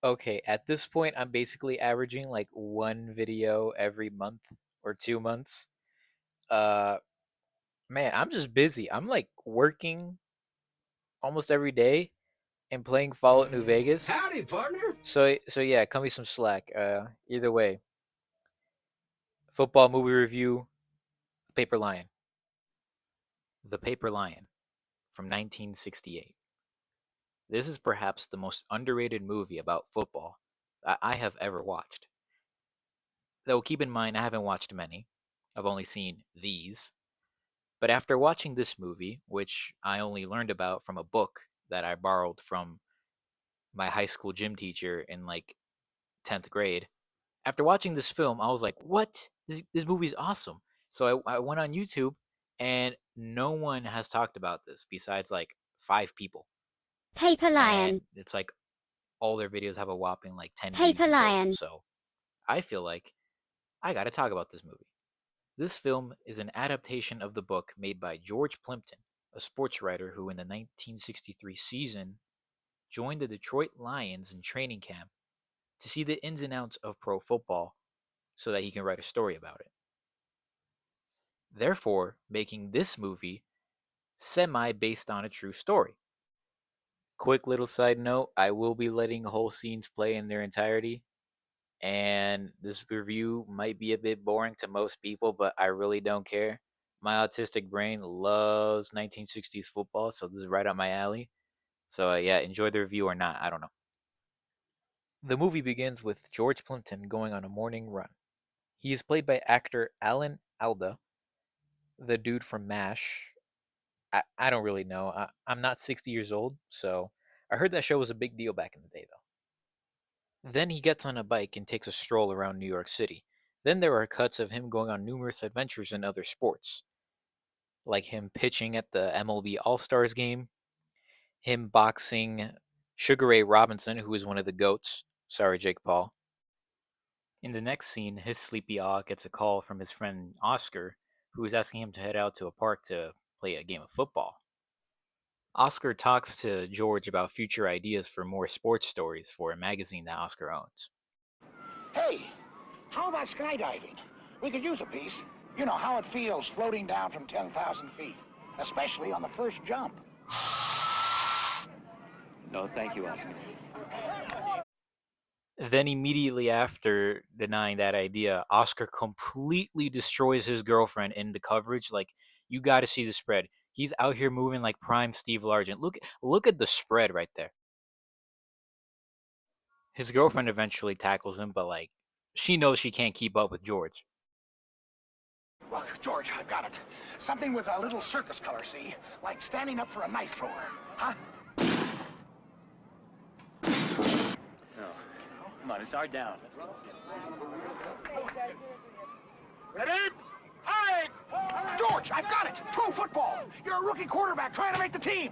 Okay, at this point, I'm basically averaging like one video every month or 2 months. Uh, man, I'm just busy. I'm like working almost every day and playing Fallout New Vegas. Howdy, partner. So yeah, cut me some slack. Either way, football movie review, Paper Lion, The Paper Lion from 1968. This is perhaps the most underrated movie about football that I have ever watched. Though keep in mind, I haven't watched many. I've only seen these. But after watching this movie, which I only learned about from a book that I borrowed from my high school gym teacher in like 10th grade, after watching this film, I was like, what? This movie is awesome. So I went on YouTube and no one has talked about this besides like five people. Paper And Lion. it's like all their videos have a whopping like 10 views Paper in total. Lion. So I feel like I got to talk about this movie. This film is an adaptation of the book made by George Plimpton, a sports writer who in the 1963 season joined the Detroit Lions in training camp to see the ins and outs of pro football so that he can write a story about it. Therefore, making this movie semi based on a true story. Quick little side note, I will be letting whole scenes play in their entirety, and this review might be a bit boring to most people, but I really don't care. My autistic brain loves 1960s football, so this is right up my alley. So, yeah, enjoy the review or not, I don't know. The movie begins with George Plimpton going on a morning run. He is played by actor Alan Alda, the dude from MASH. I don't really know. I'm not 60 years old, so I heard that show was a big deal back in the day, though. Then he gets on a bike and takes a stroll around New York City. Then there are cuts of him going on numerous adventures in other sports, like him pitching at the MLB All Stars game, him boxing Sugar Ray Robinson, who is one of the GOATs. Sorry, Jake Paul. In the next scene, his sleepy awe gets a call from his friend Oscar, who is asking him to head out to a park to play a game of football. Oscar talks to George about future ideas for more sports stories for a magazine that Oscar owns. Hey, how about skydiving? We could use a piece. You know how it feels floating down from 10,000 feet, especially on the first jump. No, thank you, Oscar. Then, immediately after denying that idea, Oscar completely destroys his girlfriend in the coverage. Like, you got to see the spread. He's out here moving like prime Steve Largent. Look at the spread right there. His girlfriend eventually tackles him, but like, she knows she can't keep up with George. Look, George, I've got it. Something with a little circus color, see? Like standing up for a knife thrower. Huh? No. Come on, it's our down. Ready? Hi! George, I've got it! Pro football! You're a rookie quarterback trying to make the team!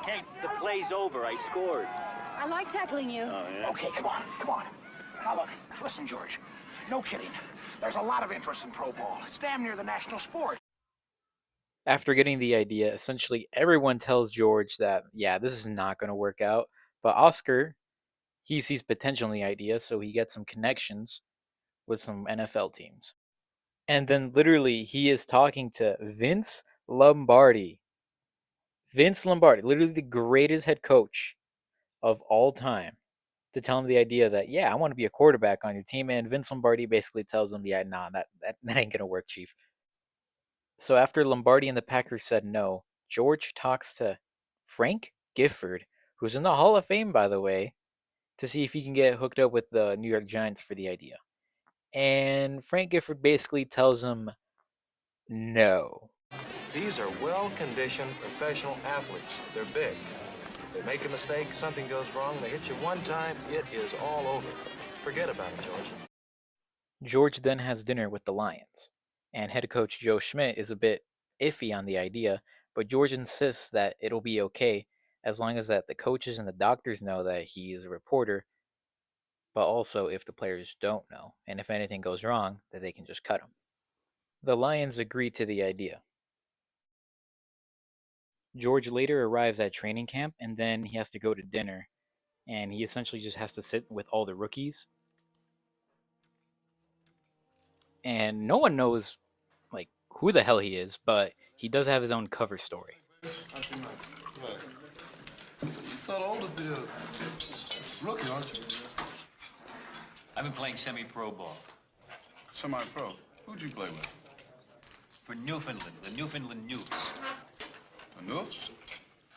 Kate, the play's over. I scored. I like tackling you. Oh, yeah? Okay, come on, come on. Now look, listen, George. No kidding. There's a lot of interest in pro ball. It's damn near the national sport. After getting the idea, essentially everyone tells George that, yeah, this is not going to work out. But Oscar, he sees potential in the idea, so he gets some connections with some NFL teams. And then literally he is talking to Vince Lombardi. Vince Lombardi, literally the greatest head coach of all time, to tell him the idea that, yeah, I want to be a quarterback on your team. And Vince Lombardi basically tells him, yeah, nah, that ain't going to work, Chief. So after Lombardi and the Packers said no, George talks to Frank Gifford, who's in the Hall of Fame, by the way, to see if he can get hooked up with the New York Giants for the idea. And Frank Gifford basically tells him no. These are well-conditioned professional athletes. They're big. If they make a mistake, something goes wrong, they hit you one time, it is all over. Forget about it, George. George then has dinner with the Lions, and head coach Joe Schmidt is a bit iffy on the idea, but George insists that it'll be okay as long as that the coaches and the doctors know that he is a reporter but also if the players don't know, and if anything goes wrong, that they can just cut them. The Lions agree to the idea. George later arrives at training camp, and then he has to go to dinner, and he essentially just has to sit with all the rookies, and no one knows like who the hell he is, but he does have his own cover story. You saw the older dude. Rookie, aren't you? I've been playing semi-pro ball Semi-pro. Who'd you play with? for Newfoundland, the Newfoundland Newfs. A Noose?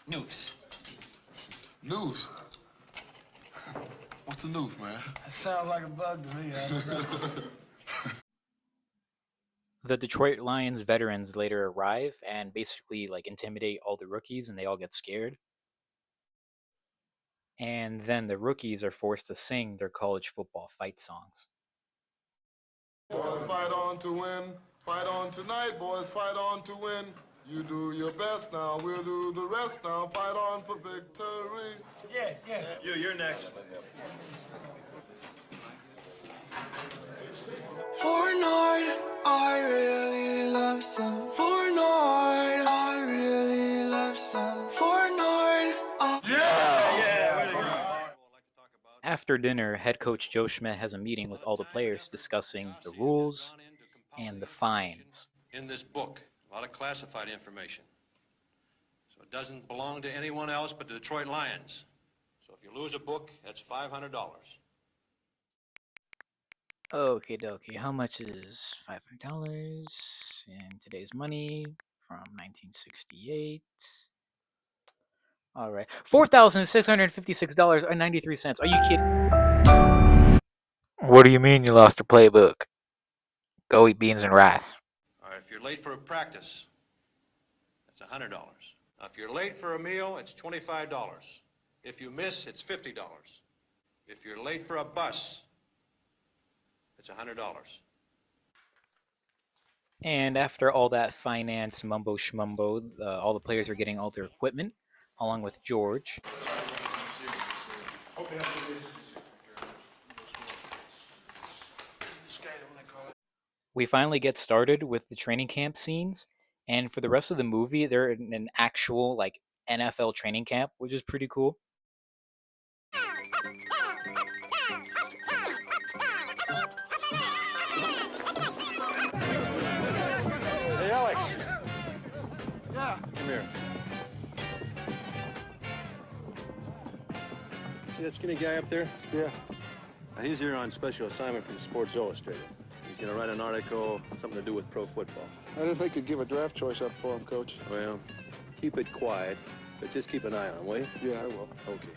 Newfs. Noose. What's a noof, man? That sounds like a bug to me. I don't know. The Detroit Lions veterans later arrive and basically like intimidate all the rookies, and they all get scared. And then the rookies are forced to sing their college football fight songs. Boys, fight on to win. Fight on tonight, boys. Fight on to win. You do your best now. We'll do the rest now. Fight on for victory. Yeah. You're next. For Nord, I really love some. For Nord, I really love some. For Nord, After dinner, head coach Joe Schmidt has a meeting with all the players discussing the rules and the fines. In this book, a lot of classified information. So it doesn't belong to anyone else but the Detroit Lions. So if you lose a book, that's $500. Okie dokie, how much is $500 in today's money from 1968? All right, $4,656.93. Are you kidding? What do you mean you lost your playbook? Go eat beans and rice. All right, if you're late for a practice, that's $100. Now, if you're late for a meal, it's $25. If you miss, it's $50. If you're late for a bus, it's $100. And after all that finance mumbo schmumbo, all the players are getting all their equipment, along with George. We finally get started with the training camp scenes, and for the rest of the movie, they're in an actual like NFL training camp, which is pretty cool. Hey, Alex. Yeah. Come here. See that skinny guy up there? Yeah. Now, he's here on special assignment from Sports Illustrated. He's going to write an article, something to do with pro football. I didn't think you'd give a draft choice up for him, Coach. Well, keep it quiet, but just keep an eye on him, will you? Yeah, I will. Okay.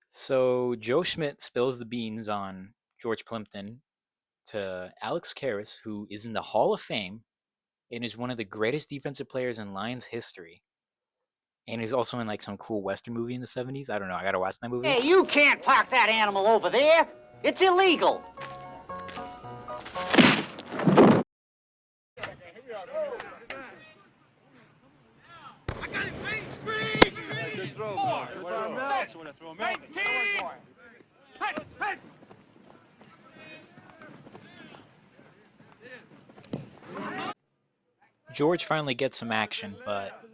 So Joe Schmidt spills the beans on George Plimpton to Alex Karras, who is in the Hall of Fame and is one of the greatest defensive players in Lions history. And he's also in like some cool Western movie in the 70s. I don't know. I gotta watch that movie. Hey, you can't park that animal over there. It's illegal. Good throw, boy. That's the one to throw him out. George finally gets some action, but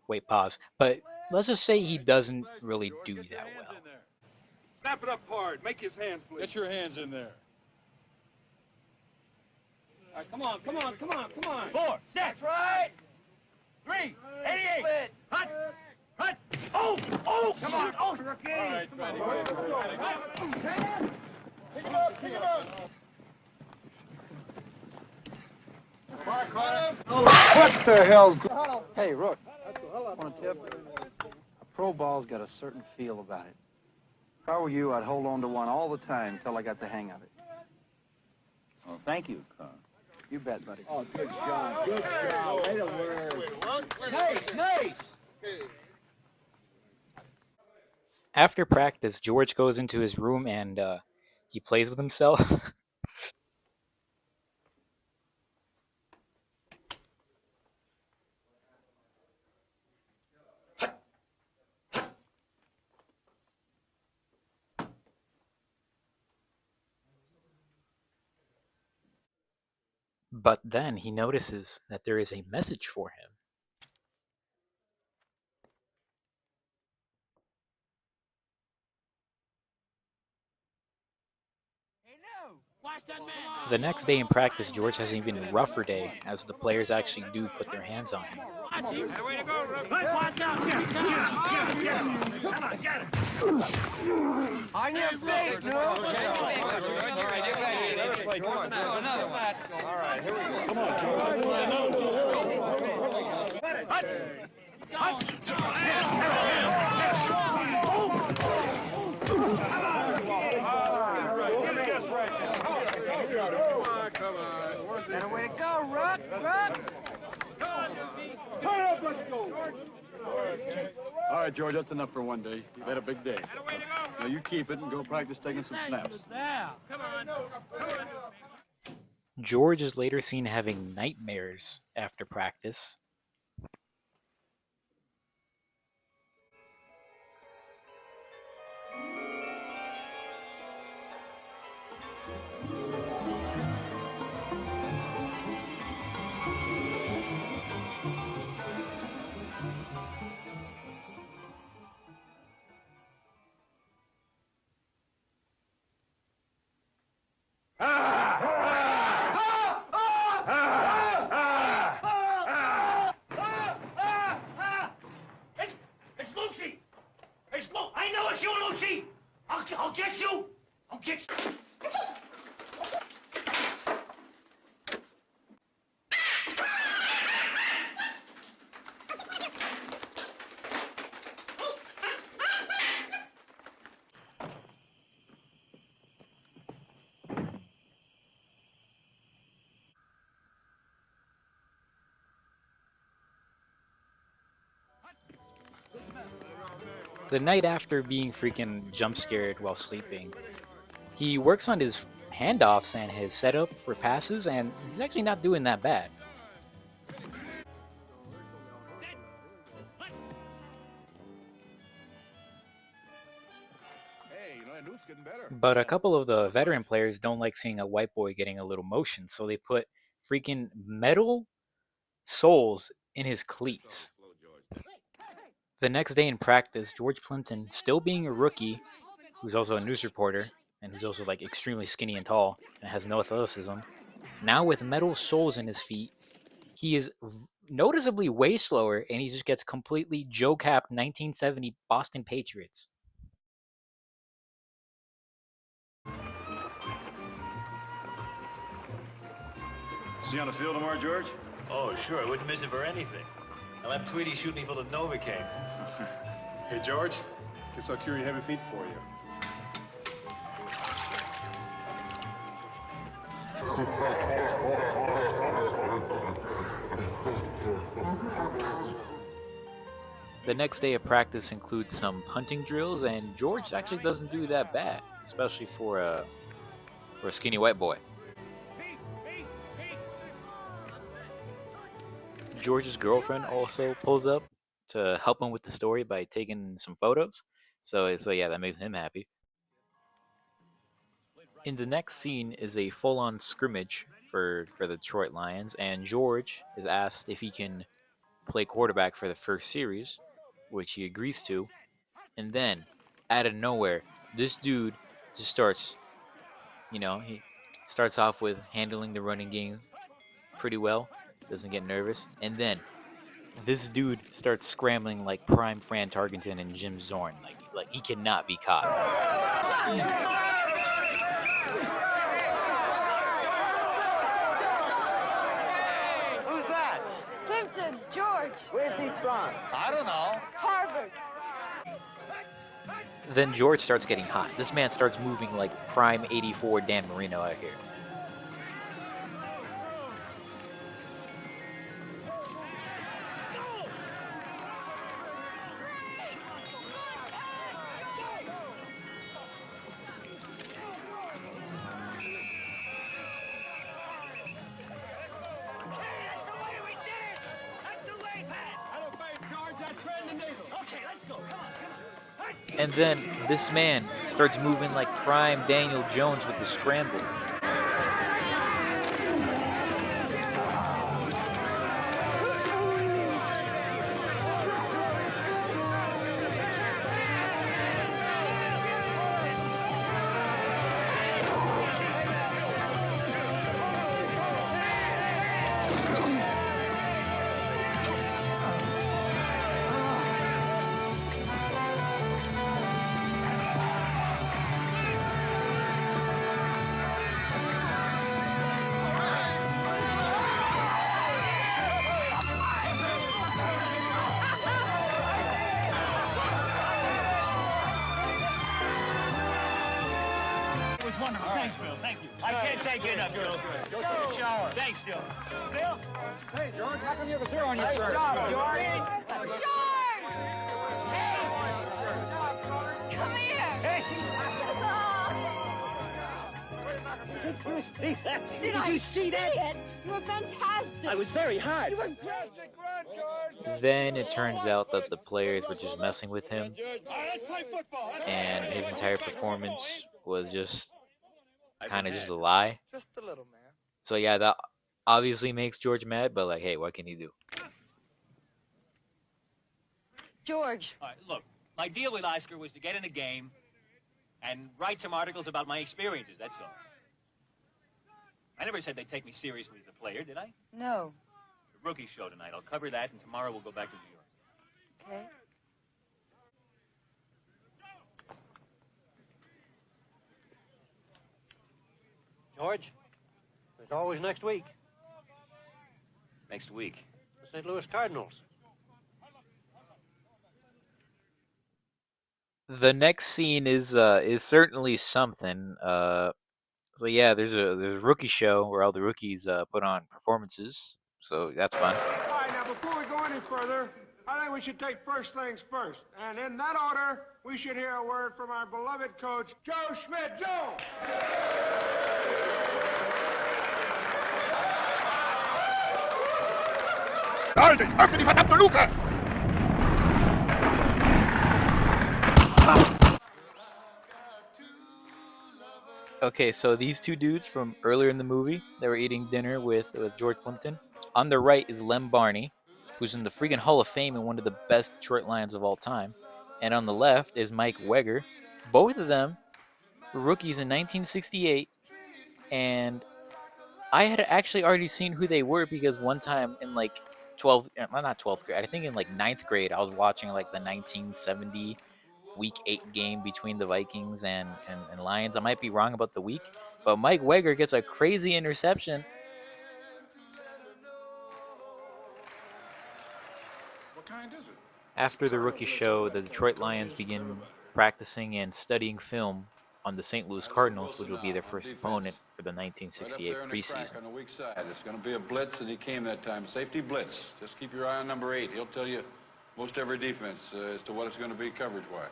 wait, pause. But let's just say he doesn't really do that well. Snap it up hard. Make his hands bleed. Get your hands in there. All right, come on. 4, 6, right. 3, 88. Hut. Oh, come on. Oh, rookie. All right, Freddie. Pick him up. What the hell's... Hey, Rook. Want a tip? A pro ball's got a certain feel about it. If I were you, I'd hold on to one all the time until I got the hang of it. Well, thank you, Carl. You bet, buddy. Oh, good shot. Way to work. Nice. After practice, George goes into his room and he plays with himself. But then he notices that there is a message for him. The next day in practice, George has an even rougher day as the players actually do put their hands on him. On your feet, Drew. All right, here we go. Come on, Better way to go, Rook. Rook. Turn up, let's go. All right, George, that's enough for one day. You've had a big day. Now you keep it and go practice taking some snaps. George is later seen having nightmares after practice. It's Lucy! It's Lu! I know it's you, Lucy! I'll get you! I'll get you! The night after being freaking jump scared while sleeping, he works on his handoffs and his setup for passes, and he's actually not doing that bad. But a couple of the veteran players don't like seeing a white boy getting a little motion, so they put freaking metal soles in his cleats. The next day in practice, George Plimpton, still being a rookie, who's also a news reporter, and who's also like extremely skinny and tall, and has no athleticism, now with metal soles in his feet, he is noticeably way slower, and he just gets completely Joe-capped 1970 Boston Patriots. See you on the field tomorrow, George? Oh, sure. I wouldn't miss it for anything. I'll have Tweety shoot me full of Novocaine. Hey, George. Guess I'll cure your heavy feet for you. The next day of practice includes some punting drills, and George actually doesn't do that bad, especially for a skinny white boy. George's girlfriend also pulls up to help him with the story by taking some photos. So yeah, that makes him happy. In the next scene is a full-on scrimmage for the Detroit Lions, and George is asked if he can play quarterback for the first series, which he agrees to. And then, out of nowhere, this dude just starts, he starts off with handling the running game pretty well. Doesn't get nervous, and then this dude starts scrambling like prime Fran Tarkenton and Jim Zorn, like he cannot be caught. Who's that? Plimpton, George. Where's he from? I don't know. Harvard. Then George starts getting hot. This man starts moving like prime '84 Dan Marino out here. And then this man starts moving like prime Daniel Jones with the scramble. wonderful. Thanks, Bill. Thank you. I can't thank you enough, Bill. Go take a shower. Thanks, Bill. Bill? Hey, George, how come you have a zero on your shirt? George! Hey! Come here! Did you see that? You were fantastic. I was very hard. You were great. Then it turns out that the players were just messing with him, and his entire performance was just kind of just a lie. Just a little, man. So yeah, that obviously makes George mad, but like, hey, what can he do? George. All right, look, my deal with Oscar was to get in the game and write some articles about my experiences, that's all. I never said they'd take me seriously as a player, did I? No. The rookie show tonight. I'll cover that, and tomorrow we'll go back to New York. Okay. George, there's always next week. Next week. The St. Louis Cardinals. The next scene is certainly something. So yeah, there's a rookie show where all the rookies put on performances. So that's fun. All right, now before we go any further, I think we should take first things first. And in that order, we should hear a word from our beloved coach, Joe Schmidt. Joe! Alter, öffne die verdammte Luke! Okay, so these two dudes from earlier in the movie, they were eating dinner with George Plimpton. On the right is Lem Barney, who's in the freaking Hall of Fame and one of the best Detroit Lions of all time. And on the left is Mike Weger. Both of them were rookies in 1968, and I had actually already seen who they were because one time in like 12th grade, I think in like 9th grade, I was watching like the 1970 Week 8 game between the Vikings and Lions. I might be wrong about the week, but Mike Weger gets a crazy interception. What kind is it? After the rookie show, the Detroit Lions begin practicing and studying film on the St. Louis Cardinals, which will be their first opponent for the 1968 preseason. On the weak side, it's going to be a blitz, and he came that time. Safety blitz. Just keep your eye on number 8. He'll tell you most every defense as to what it's going to be coverage-wise.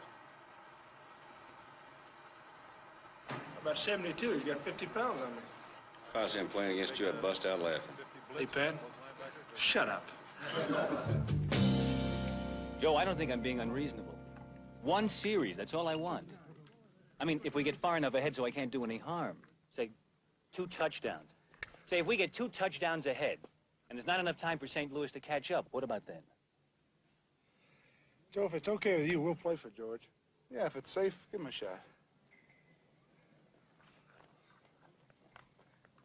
About 72. He's got 50 pounds on me. If I see him playing against you, I'd bust out laughing. Hey, Pat, shut up. Joe, I don't think I'm being unreasonable. One series, that's all I want. I mean, if we get far enough ahead so I can't do any harm. Say, 2 touchdowns. Say, if we get 2 touchdowns ahead, and there's not enough time for St. Louis to catch up, what about then? Joe, if it's okay with you, we'll play for George. Yeah, if it's safe, give him a shot.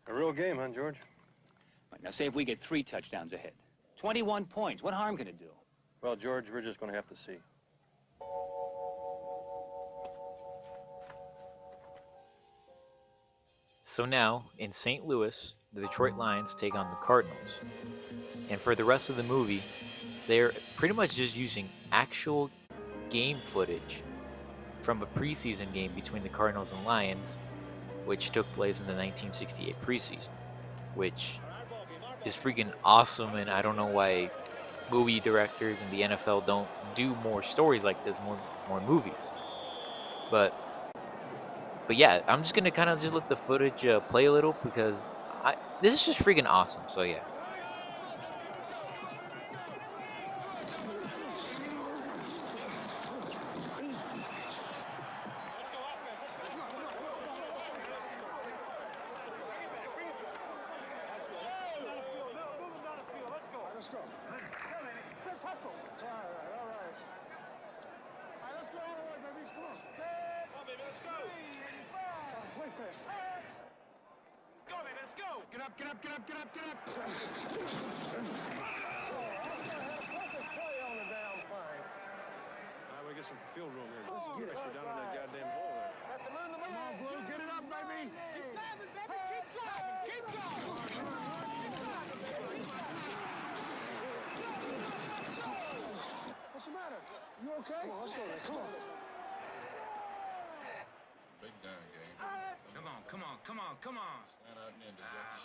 A real game, huh, George? Right, now, say if we get 3 touchdowns ahead. 21 points. What harm can it do? Well, George, we're just going to have to see. So now, in St. Louis, the Detroit Lions take on the Cardinals. And for the rest of the movie, they're pretty much just using actual game footage from a preseason game between the Cardinals and Lions, which took place in the 1968 preseason, which is freaking awesome, and I don't know why movie directors and the NFL don't do more stories like this, more movies. But yeah, I'm just gonna kind of just let the footage play a little because this is just freaking awesome. So yeah. We get some field room here. Let's get it. Down in that goddamn hole there. Come on, Blue. Get it up, baby. Keep driving, baby. Keep driving. Keep driving. What's the matter? You okay? Come on, let's go there. Come on. Big down game. Come on, come on.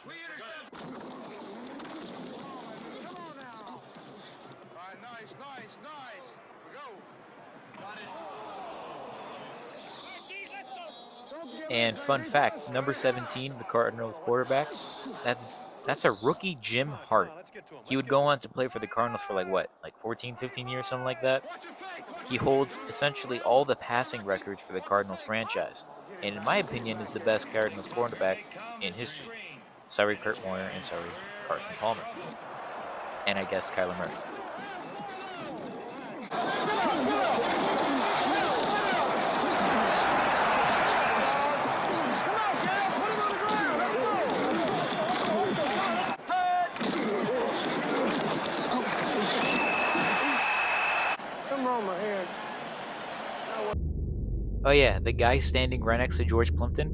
We intercept. Come on now. All right, nice. Go. Got it. And fun fact, number 17, the Cardinals quarterback, that's a rookie Jim Hart. He would go on to play for the Cardinals for like 14, 15 years, something like that. He holds essentially all the passing records for the Cardinals franchise, and in my opinion is the best Cardinals quarterback in history. Sorry, Kurt Warner, and sorry, Carson Palmer. And I guess Kyler Murray. Oh yeah, the guy standing right next to George Plimpton,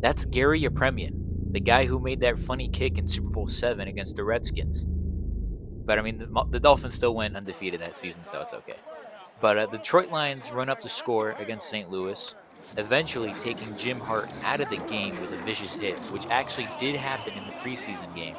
that's Gary Yepremian, the guy who made that funny kick in Super Bowl VII against the Redskins. But I mean, the Dolphins still went undefeated that season, so it's okay. But the Detroit Lions run up the score against St. Louis, eventually taking Jim Hart out of the game with a vicious hit, which actually did happen in the preseason game.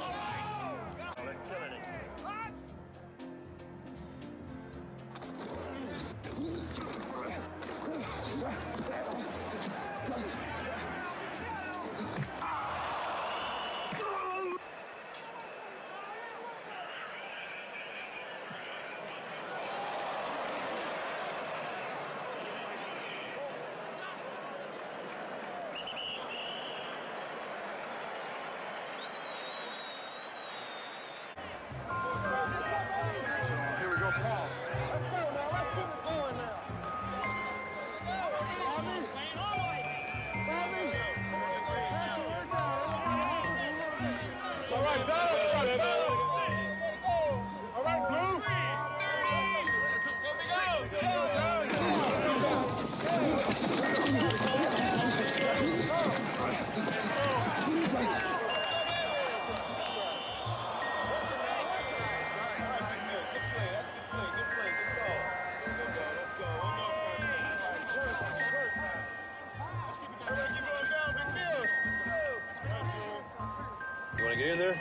You want to get in there?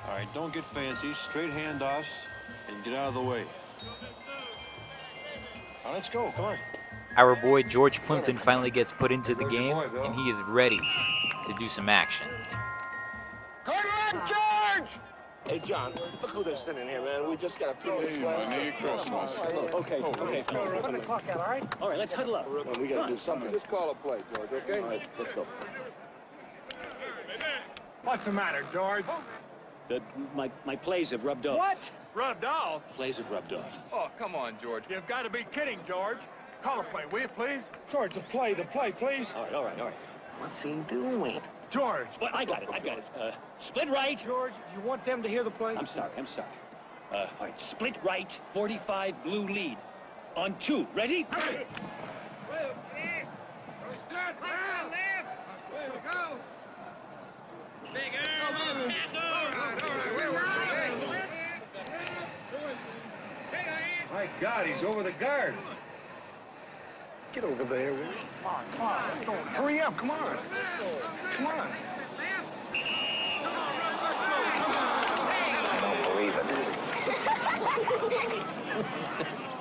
All right, don't get fancy. Straight handoffs and get out of the way. All right, let's go. Come on. Our boy George Plimpton finally gets put into the game, and he is ready to do some action. Good luck, George! Hey, John, look who they're sending here, man. We just got a few minutes left. Merry Christmas. Okay. Run the clock out, all right? All right, let's huddle up. Well, we got to do something. Just call a play, George, okay? All right, let's go. What's the matter, George? My plays have rubbed off. What? Rubbed off? Plays have rubbed off. Oh, come on, George. You've got to be kidding, George. Call a play, will you, please? George, the play, please. All right. What's he doing? George. Well, I got it. Split right. George, you want them to hear the play? I'm sorry. All right, split right, 45 blue lead. On 2. Ready? Hey. Go. My God, he's over the guard. Get over there, will you? Come on. Let's go. Hurry up, come on. Come on. I don't believe it.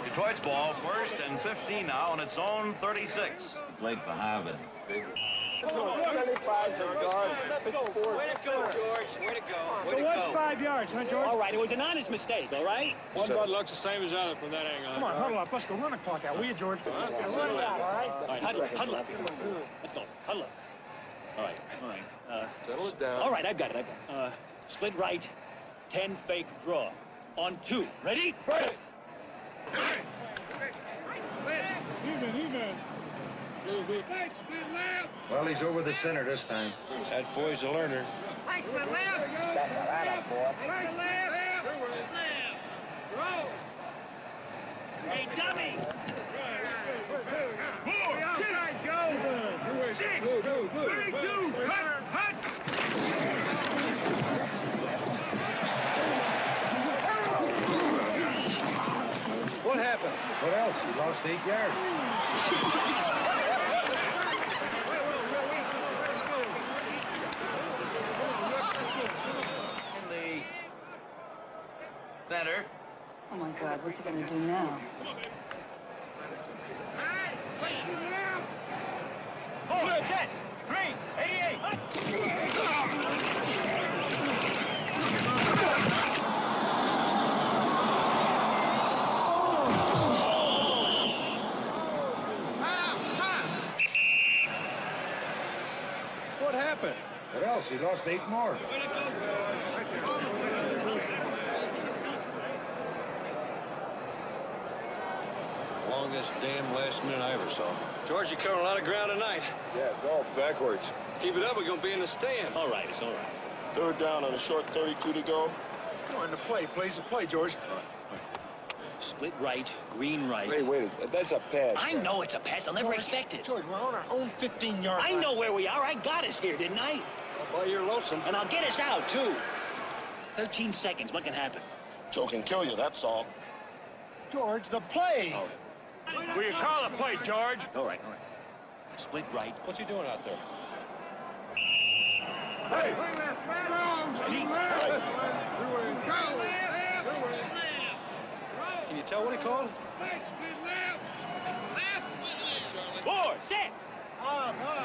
Detroit's ball, 1st and 15 now on its own 36. Late for Harvard. 25, sir, guard. Way to go, George. Way to go. So what's 5 yards, huh, George? All right, it was an honest mistake, all right? One bad luck's the same as the other from that angle. Come on, huddle up. Let's go. Run the clock out, will you, George? Run it out, all right? All right, huddle up. Let's go. Huddle up. All right. Settle it down. All right, I've got it. Split right, 10 fake draw. On 2. Ready? Ready. Even. Well, he's over the center this time. That boy's a learner. Hey, dummy! What happened? What else? He lost 8 yards. What's he gonna do now? Hold it, set! Green, 88! What happened? What else? He lost 8 more. Longest damn last minute I ever saw. George, you're covering a lot of ground tonight. Yeah, it's all backwards. Keep it up, we're going to be in the stand. All right, it's all right. Third down on a short 32 to go. Come on, the play, please. The play, George. Split right, green right. Wait, that's a pass. I know it's a pass. I'll never expect it. George, we're on our own 15-yard I line. know where we are. I got us here, didn't I? Boy, you're lonesome. And I'll get us out, too. 13 seconds. What can happen? Joe can kill you, that's all. George, the play. Oh. Will you call the play, George? All right. Split right. What's he doing out there? Hey! Can you tell what he called? Four, set!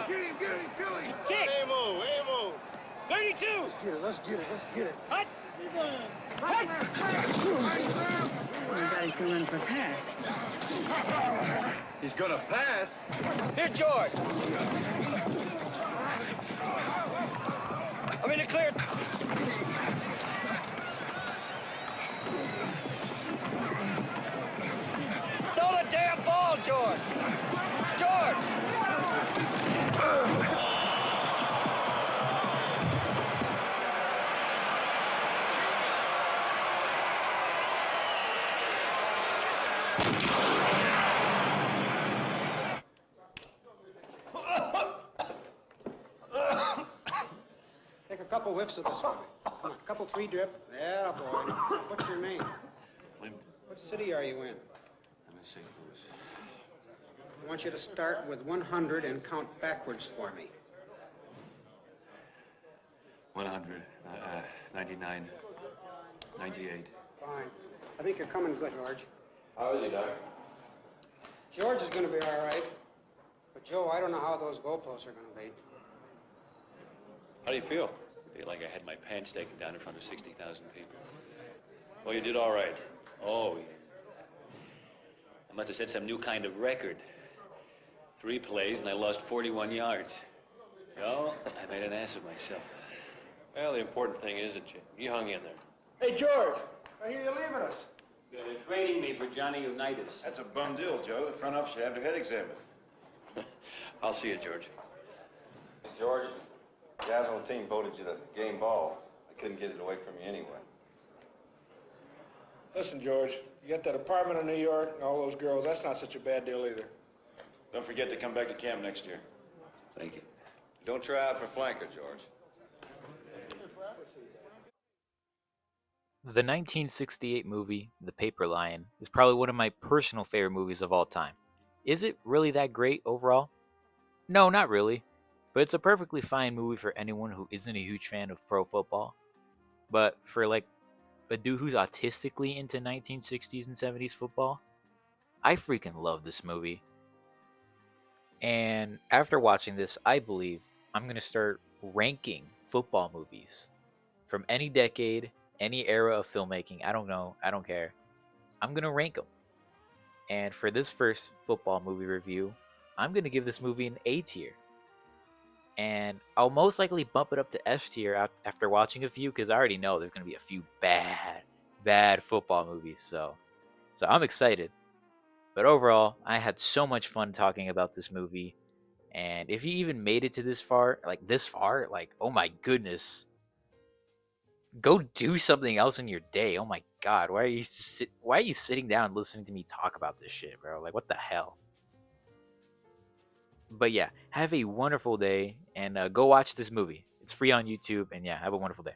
Get him, kill him. Six! Amo. 32! Let's get it. Hut! Oh my God, he's gonna run for a pass. He's gonna pass. Here, George! I'm in the clear. Throw the damn ball, George! George! Take a couple whiffs of this one. Come on, a couple free drip. Yeah, boy. What's your name? What city are you in? I'm in St. Louis. I want you to start with 100 and count backwards for me. 100, 99, 98. Fine. I think you're coming good, George. How is he, Doc? George is going to be all right. But, Joe, I don't know how those goalposts are going to be. How do you feel? I feel like I had my pants taken down in front of 60,000 people. Well, you did all right. Oh, I must have set some new kind of record. 3 plays, and I lost 41 yards. Well, I made an ass of myself. Well, the important thing is that you hung in there. Hey, George, I hear you leaving us. They're trading me for Johnny Unitas. That's a bum deal, Joe. The front office should have their head examined. I'll see you, George. Hey, George, the guys on the team voted you the game ball. I couldn't get it away from you anyway. Listen, George, you got that apartment in New York and all those girls. That's not such a bad deal either. Don't forget to come back to camp next year. Thank you. Don't try out for flanker, George. The 1968 movie, The Paper Lion, is probably one of my personal favorite movies of all time. Is it really that great overall? No, not really. But it's a perfectly fine movie for anyone who isn't a huge fan of pro football. But for like a dude who's autistically into 1960s and 70s football, I freaking love this movie. And after watching this, I believe I'm going to start ranking football movies from any decade, any era of filmmaking. I don't know. I don't care. I'm going to rank them. And for this first football movie review, I'm going to give this movie an A tier. And I'll most likely bump it up to S tier after watching a few, because I already know there's going to be a few bad football movies. So I'm excited. But overall, I had so much fun talking about this movie. And if you even made it to this far, oh my goodness. Go do something else in your day. Oh my God, why are you sitting down listening to me talk about this shit, bro? Like, what the hell? But yeah, have a wonderful day and go watch this movie. It's free on YouTube, and yeah, have a wonderful day.